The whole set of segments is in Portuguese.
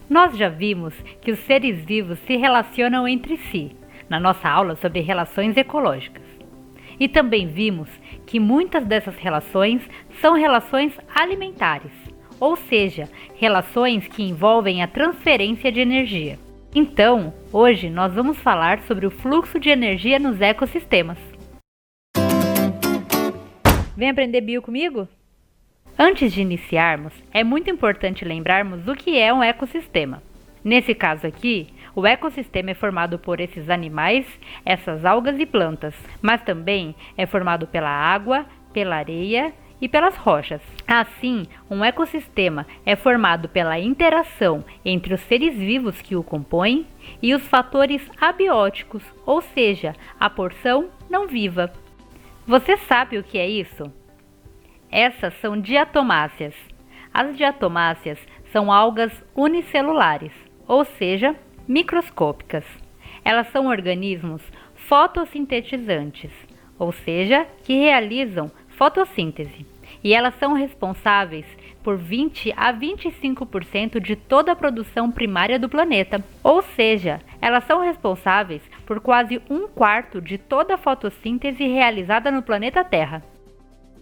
Nós já vimos que os seres vivos se relacionam entre si, na nossa aula sobre relações ecológicas. E também vimos que muitas dessas relações são relações alimentares, ou seja, relações que envolvem a transferência de energia. Então, hoje nós vamos falar sobre o fluxo de energia nos ecossistemas. Vem aprender bio comigo? Antes de iniciarmos, é muito importante lembrarmos o que é um ecossistema. Nesse caso aqui, o ecossistema é formado por esses animais, essas algas e plantas, mas também é formado pela água, pela areia e pelas rochas. Assim, um ecossistema é formado pela interação entre os seres vivos que o compõem e os fatores abióticos, ou seja, a porção não viva. Você sabe o que é isso? Essas são diatomáceas. As diatomáceas são algas unicelulares, ou seja, microscópicas. Elas são organismos fotossintetizantes, ou seja, que realizam fotossíntese. E elas são responsáveis por 20 a 25% de toda a produção primária do planeta. Ou seja, elas são responsáveis por quase 1/4 de toda a fotossíntese realizada no planeta Terra.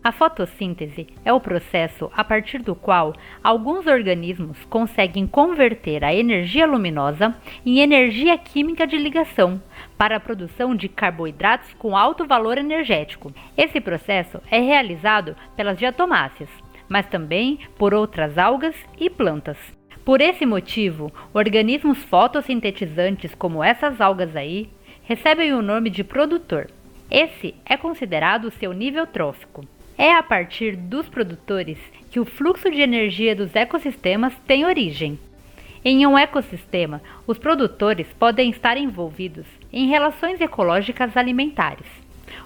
A fotossíntese é o processo a partir do qual alguns organismos conseguem converter a energia luminosa em energia química de ligação para a produção de carboidratos com alto valor energético. Esse processo é realizado pelas diatomáceas, mas também por outras algas e plantas. Por esse motivo, organismos fotossintetizantes como essas algas aí recebem o nome de produtor. Esse é considerado o seu nível trófico. É a partir dos produtores que o fluxo de energia dos ecossistemas tem origem. Em um ecossistema, os produtores podem estar envolvidos em relações ecológicas alimentares.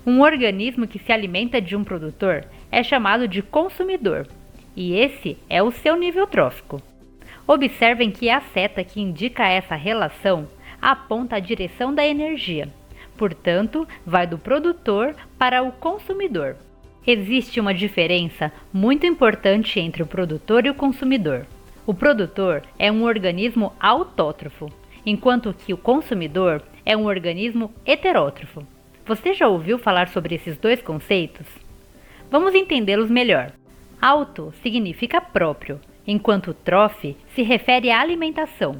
Um organismo que se alimenta de um produtor é chamado de consumidor, e esse é o seu nível trófico. Observem que a seta que indica essa relação aponta a direção da energia, portanto, vai do produtor para o consumidor. Existe uma diferença muito importante entre o produtor e o consumidor. O produtor é um organismo autótrofo, enquanto que o consumidor é um organismo heterótrofo. Você já ouviu falar sobre esses dois conceitos? Vamos entendê-los melhor. Auto significa próprio, enquanto trofe se refere à alimentação.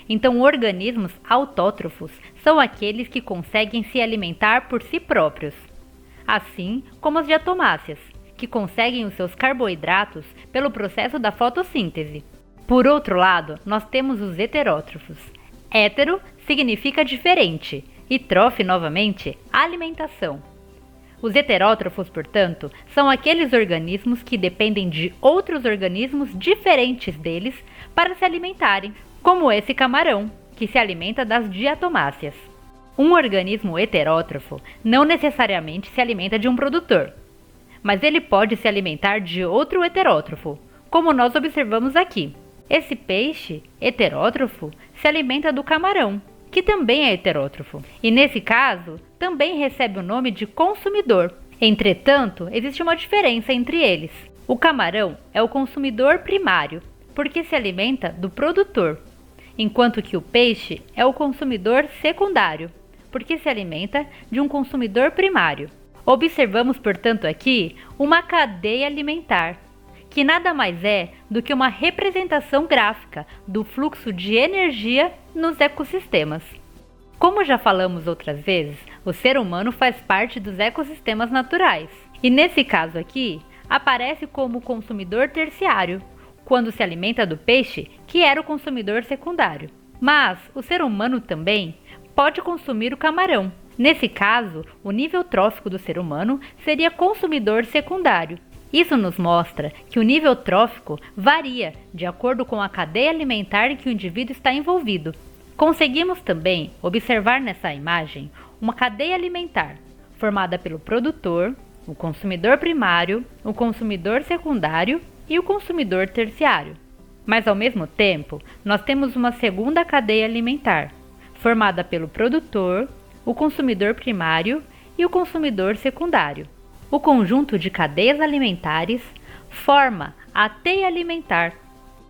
Então, organismos autótrofos são aqueles que conseguem se alimentar por si próprios, assim como as diatomáceas, que conseguem os seus carboidratos pelo processo da fotossíntese. Por outro lado, nós temos os heterótrofos. Hétero significa diferente e trofe, novamente, alimentação. Os heterótrofos, portanto, são aqueles organismos que dependem de outros organismos diferentes deles para se alimentarem, como esse camarão, que se alimenta das diatomáceas. Um organismo heterótrofo não necessariamente se alimenta de um produtor, mas ele pode se alimentar de outro heterótrofo, como nós observamos aqui. Esse peixe heterótrofo se alimenta do camarão, que também é heterótrofo, e nesse caso também recebe o nome de consumidor. Entretanto, existe uma diferença entre eles. O camarão é o consumidor primário, porque se alimenta do produtor, enquanto que o peixe é o consumidor secundário, porque se alimenta de um consumidor primário. Observamos, portanto, aqui uma cadeia alimentar, que nada mais é do que uma representação gráfica do fluxo de energia nos ecossistemas. Como já falamos outras vezes, o ser humano faz parte dos ecossistemas naturais, e nesse caso aqui, aparece como consumidor terciário, quando se alimenta do peixe, que era o consumidor secundário. Mas o ser humano também pode consumir o camarão. Nesse caso, o nível trófico do ser humano seria consumidor secundário. Isso nos mostra que o nível trófico varia de acordo com a cadeia alimentar em que o indivíduo está envolvido. Conseguimos também observar nessa imagem uma cadeia alimentar formada pelo produtor, o consumidor primário, o consumidor secundário e o consumidor terciário. Mas ao mesmo tempo, nós temos uma segunda cadeia alimentar, formada pelo produtor, o consumidor primário e o consumidor secundário. O conjunto de cadeias alimentares forma a teia alimentar.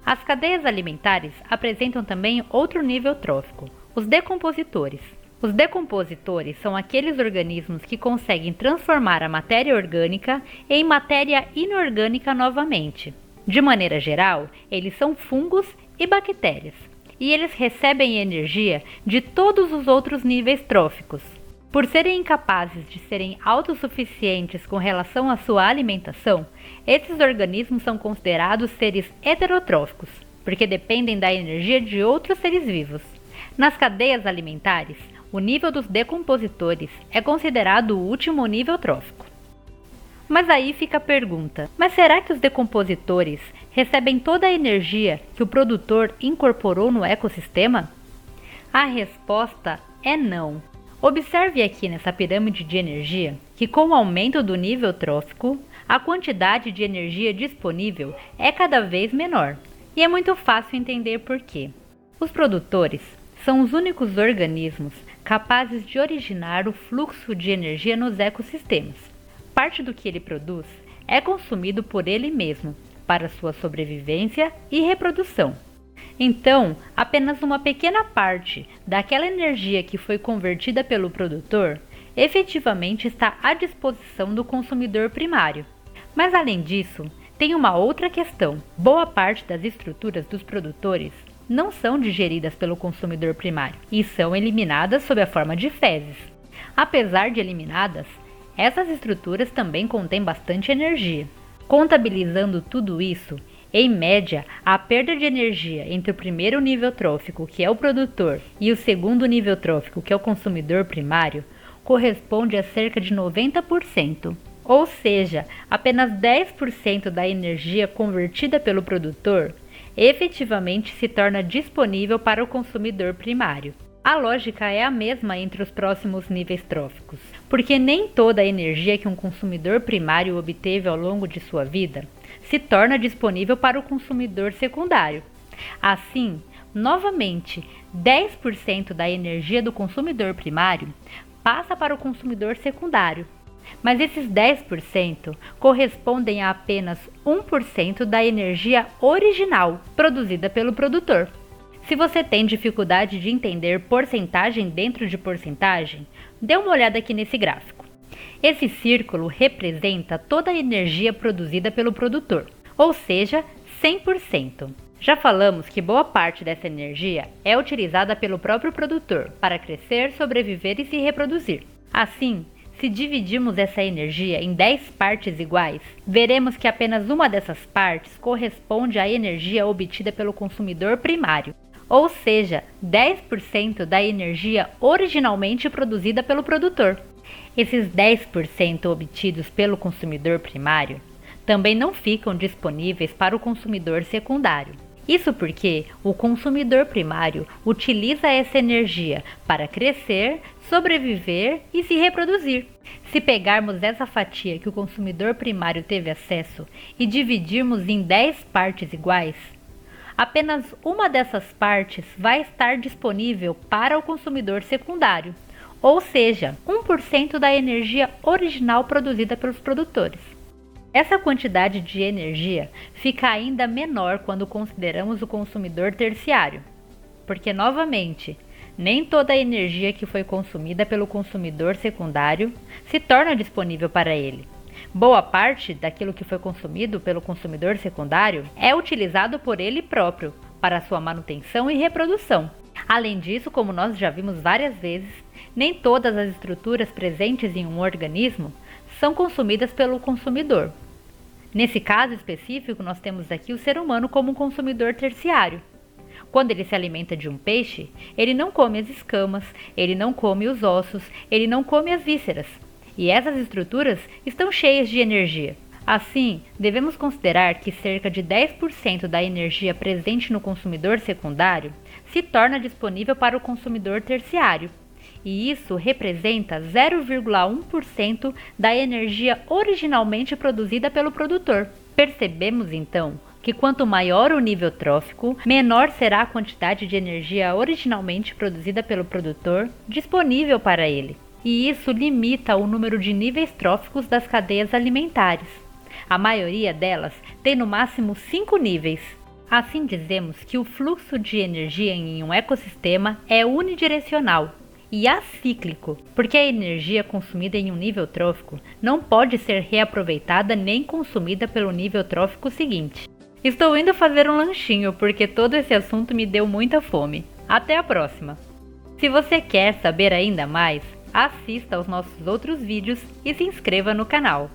As cadeias alimentares apresentam também outro nível trófico, os decompositores. Os decompositores são aqueles organismos que conseguem transformar a matéria orgânica em matéria inorgânica novamente. De maneira geral, eles são fungos e bactérias, e eles recebem energia de todos os outros níveis tróficos. Por serem incapazes de serem autossuficientes com relação à sua alimentação, esses organismos são considerados seres heterotróficos, porque dependem da energia de outros seres vivos. Nas cadeias alimentares, o nível dos decompositores é considerado o último nível trófico. Mas aí fica a pergunta, mas será que os decompositores recebem toda a energia que o produtor incorporou no ecossistema? A resposta é não. Observe aqui nessa pirâmide de energia que com o aumento do nível trófico, a quantidade de energia disponível é cada vez menor. E é muito fácil entender por quê. Os produtores são os únicos organismos capazes de originar o fluxo de energia nos ecossistemas. Parte do que ele produz é consumido por ele mesmo, para sua sobrevivência e reprodução. Então, apenas uma pequena parte daquela energia que foi convertida pelo produtor efetivamente está à disposição do consumidor primário. Mas além disso, tem uma outra questão. Boa parte das estruturas dos produtores não são digeridas pelo consumidor primário e são eliminadas sob a forma de fezes. Apesar de eliminadas, essas estruturas também contêm bastante energia. Contabilizando tudo isso, em média, a perda de energia entre o primeiro nível trófico, que é o produtor, e o segundo nível trófico, que é o consumidor primário, corresponde a cerca de 90%. Ou seja, apenas 10% da energia convertida pelo produtor efetivamente se torna disponível para o consumidor primário. A lógica é a mesma entre os próximos níveis tróficos, porque nem toda a energia que um consumidor primário obteve ao longo de sua vida se torna disponível para o consumidor secundário. Assim, novamente, 10% da energia do consumidor primário passa para o consumidor secundário, mas esses 10% correspondem a apenas 1% da energia original produzida pelo produtor. Se você tem dificuldade de entender porcentagem dentro de porcentagem, dê uma olhada aqui nesse gráfico. Esse círculo representa toda a energia produzida pelo produtor, ou seja, 100%. Já falamos que boa parte dessa energia é utilizada pelo próprio produtor para crescer, sobreviver e se reproduzir. Assim, se dividirmos essa energia em 10 partes iguais, veremos que apenas uma dessas partes corresponde à energia obtida pelo consumidor primário, ou seja, 10% da energia originalmente produzida pelo produtor. Esses 10% obtidos pelo consumidor primário também não ficam disponíveis para o consumidor secundário. Isso porque o consumidor primário utiliza essa energia para crescer, sobreviver e se reproduzir. Se pegarmos essa fatia que o consumidor primário teve acesso e dividirmos em 10 partes iguais, apenas uma dessas partes vai estar disponível para o consumidor secundário, ou seja, 1% da energia original produzida pelos produtores. Essa quantidade de energia fica ainda menor quando consideramos o consumidor terciário, porque, novamente, nem toda a energia que foi consumida pelo consumidor secundário se torna disponível para ele. Boa parte daquilo que foi consumido pelo consumidor secundário é utilizado por ele próprio para sua manutenção e reprodução. Além disso, como nós já vimos várias vezes, nem todas as estruturas presentes em um organismo são consumidas pelo consumidor. Nesse caso específico, nós temos aqui o ser humano como um consumidor terciário. Quando ele se alimenta de um peixe, ele não come as escamas, ele não come os ossos, ele não come as vísceras. E essas estruturas estão cheias de energia. Assim, devemos considerar que cerca de 10% da energia presente no consumidor secundário se torna disponível para o consumidor terciário. E isso representa 0,1% da energia originalmente produzida pelo produtor. Percebemos então que quanto maior o nível trófico, menor será a quantidade de energia originalmente produzida pelo produtor disponível para ele. E isso limita o número de níveis tróficos das cadeias alimentares. A maioria delas tem no máximo 5 níveis. Assim dizemos que o fluxo de energia em um ecossistema é unidirecional e acíclico, porque a energia consumida em um nível trófico não pode ser reaproveitada nem consumida pelo nível trófico seguinte. Estou indo fazer um lanchinho porque todo esse assunto me deu muita fome. Até a próxima! Se você quer saber ainda mais, assista aos nossos outros vídeos e se inscreva no canal.